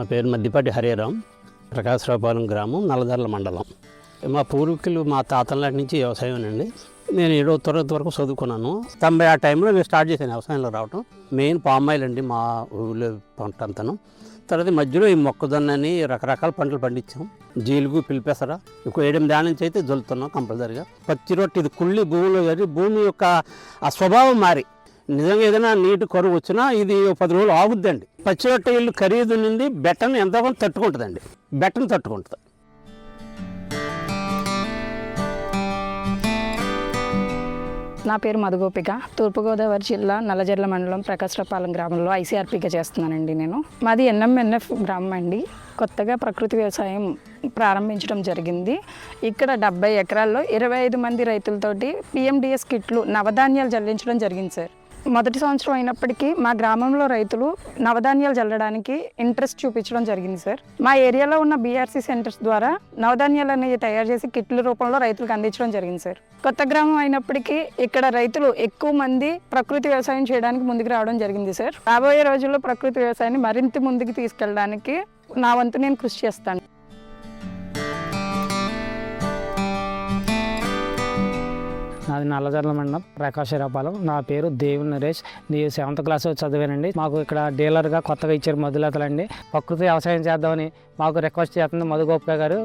మా పేరు మద్దిపాటి హరిరామ్, ప్రకాశరావుపాలెం గ్రామం, నల్లజర్ల మండలం. మా పూర్వీకులు మా తాతల నాటి నుంచి వ్యవసాయం అండి. నేను 7వ తరగతి వరకు చదువుకున్నాను. 90 ఆ టైంలో నేను స్టార్ట్ చేశాను వ్యవసాయంలో రావటం. మెయిన్ పామాయిల్ అండి మా ఊళ్ళో పంట అంతను. తర్వాత మధ్యలో ఈ మొక్కజొన్నని రకరకాల పంటలు పండించాం. జీలుగు, పిలిపెసర ఇంకో 8 ఏళ్ళ నుంచి అయితే జల్లుతున్నాం కంపల్సరీగా. పచ్చి రొట్టె ఇది కుళ్ళి భూమిలో కానీ భూమి యొక్క ఆ స్వభావం మారి నిజంగా ఏదైనా నీటి కరువు వచ్చినా ఇది 10 రోజులు ఆగుద్దండి. పచ్చి రొట్టె ఇల్లు ఖరీదు నుండి బెట్టను ఎంతగానో తట్టుకుంటుందండి. బెట్టను తట్టుకుంటుంది. నా పేరు మధుగోపిక. తూర్పుగోదావరి జిల్లా నల్లజర్ల మండలం ప్రకాశరావుపాలెం గ్రామంలో ఐసీఆర్పీగా చేస్తున్నానండి. నేను మాది ఎన్ఎంఎన్ఎఫ్ గ్రామం అండి. కొత్తగా ప్రకృతి వ్యవసాయం ప్రారంభించడం జరిగింది. ఇక్కడ 70 ఎకరాల్లో 25 మంది రైతులతోటి పిఎండిఎస్ కిట్లు నవధాన్యాలు జల్లించడం జరిగింది సార్. మొదటి సంవత్సరం అయినప్పటికీ మా గ్రామంలో రైతులు నవధాన్యాలు జల్లడానికి ఇంట్రెస్ట్ చూపించడం జరిగింది సార్. మా ఏరియాలో ఉన్న బీఆర్సీ సెంటర్స్ ద్వారా నవధాన్యాలు అనేవి తయారు చేసి కిట్ల రూపంలో రైతులకు అందించడం జరిగింది సార్. కొత్త గ్రామం అయినప్పటికీ ఇక్కడ రైతులు ఎక్కువ మంది ప్రకృతి వ్యవసాయం చేయడానికి ముందుకు రావడం జరిగింది సార్. రాబోయే రోజుల్లో ప్రకృతి వ్యవసాయాన్ని మరింత ముందుకు తీసుకెళ్ళడానికి నా వంతు నేను కృషి చేస్తాను. నాది నల్లజర్ల మండలం ప్రకాశరావుపాలెం. నా పేరు దేవుని నరేష్. నేను 7th క్లాస్ చదివానండి. మాకు ఇక్కడ డీలర్గా కొత్తగా ఇచ్చారు మధులతలండి. ప్రకృతి వ్యవసాయం చేద్దామని మాకు రిక్వెస్ట్ చేస్తుంది మధుగోపిక గారు.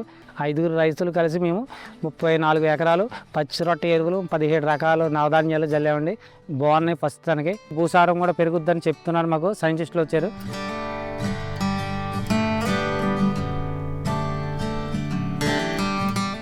5 రైతులు కలిసి మేము 34 ఎకరాలు పచ్చి రొట్టె ఎరువులు 17 రకాల నవధాన్యాలు జల్లామండి. బాగున్నాయి. ప్రస్తుతానికి భూసారం కూడా పెరుగుద్దని చెప్తున్నారు. మాకు సైంటిస్టులు వచ్చారు.